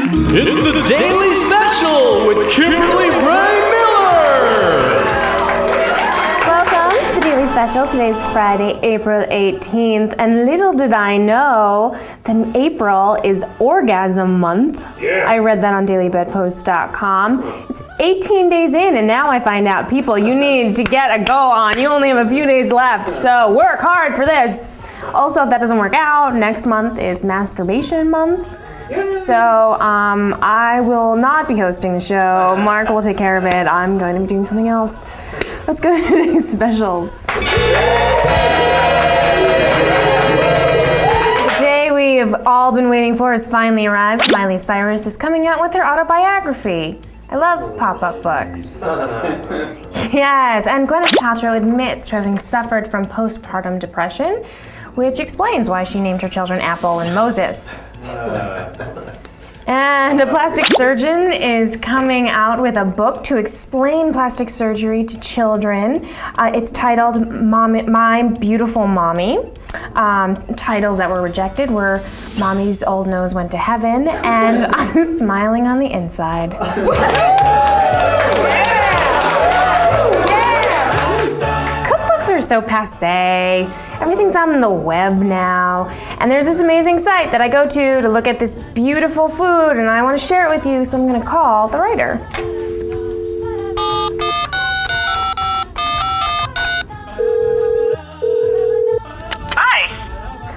It's the Daily Special with Kimberly Ray Miller! Welcome to the Daily Special. Today's Friday, April 18th, and little did I know that April is Orgasm Month. Yeah. I read that on dailybedpost.com. It's 18 days in, and now I find out, people, you need to get a go on. You only have a few days left, so work hard for this. Also, if that doesn't work out, next month is Masturbation Month. So I will not be hosting the show. Mark will take care of it. I'm going to be doing something else. Let's go to today's specials. The day we've all been waiting for has finally arrived. Miley Cyrus is coming out with her autobiography. I love pop-up books. Yes, and Gwyneth Paltrow admits to having suffered from postpartum depression, which explains why she named her children Apple and Moses. And a plastic surgeon is coming out with a book to explain plastic surgery to children. It's titled My Beautiful Mommy. Titles that were rejected were Mommy's Old Nose Went to Heaven and I'm Smiling on the Inside. Cookbooks are so passé. Everything's on the web now. And there's this amazing site that I go to look at this beautiful food, and I want to share it with you, so I'm going to call the writer.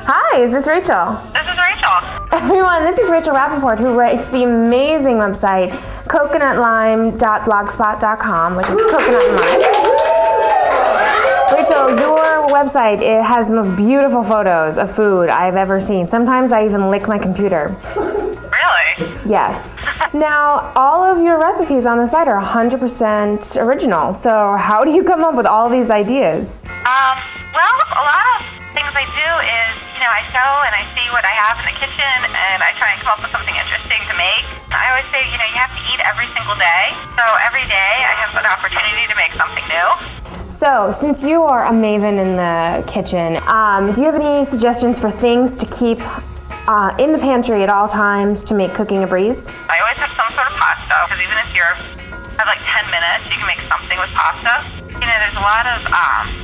Hi, is this Rachel? This is Rachel. Everyone, this is Rachel Rappaport, who writes the amazing website, coconutlime.blogspot.com, which is coconut and lime. Rachel, your website, it has the most beautiful photos of food I've ever seen. Sometimes I even lick my computer. Really? Yes. Now, all of your recipes on the site are 100% original. So how do you come up with all these ideas? Well, a lot of things I do is, I sew and I see what I have in the kitchen and I try and come up with something interesting to make. I always say, you have to eat every single day. So every day I have an opportunity to make something new. So, since you are a maven in the kitchen, do you have any suggestions for things to keep in the pantry at all times to make cooking a breeze? I always have some sort of pasta, because even if you have like 10 minutes, you can make something with pasta. There's a lot of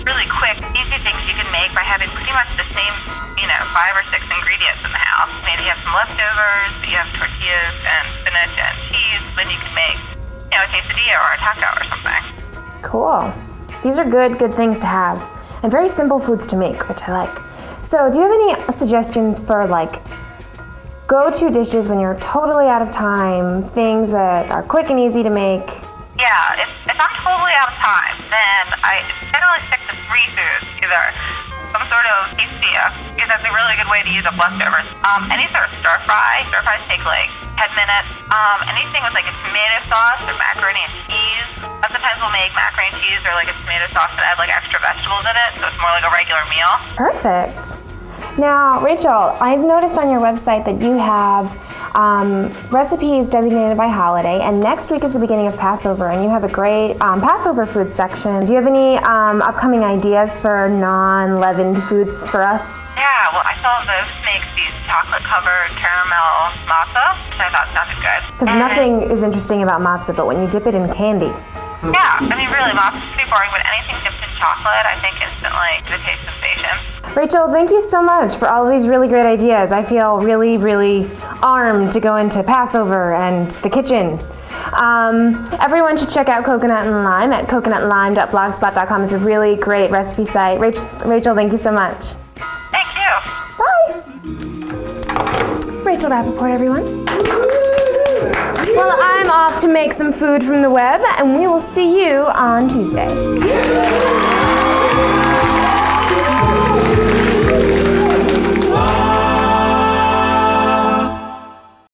really quick, easy things you can make by having pretty much the same, 5 or 6 ingredients in the house. Maybe you have some leftovers, but you have tortillas and spinach and cheese, then you can make, a quesadilla or a taco or something. Cool. These are good things to have, and very simple foods to make, which I like. So, do you have any suggestions for go-to dishes when you're totally out of time, things that are quick and easy to make? Yeah, if I'm totally out of time, then I generally stick to 3 foods, either some sort of quesadilla, because that's a really good way to use up leftovers. Any sort of stir fries take 10 minutes. Anything with a tomato sauce or macaroni and cheese. Sometimes we'll make macaroni and cheese or a tomato sauce that add extra vegetables in it, so it's more like a regular meal. Perfect. Now, Rachel, I've noticed on your website that you have recipes designated by holiday, and next week is the beginning of Passover, and you have a great Passover food section. Do you have any upcoming ideas for non-leavened foods for us? Yeah, well, I saw Vogue makes these chocolate-covered caramel matzah, which I thought sounded good. Because nothing is interesting about matzah, but when you dip it in candy. Yeah, really, matzah's pretty boring, but anything dipped in chocolate, I think instantly the taste sensation. Rachel, thank you so much for all of these really great ideas. I feel really, really armed to go into Passover and the kitchen. Everyone should check out Coconut and Lime at coconutlime.blogspot.com. It's a really great recipe site. Rachel, thank you so much. Thank you. Bye. Rachel Rappaport, everyone. Well, I'm off to make some food from the web, and we will see you on Tuesday.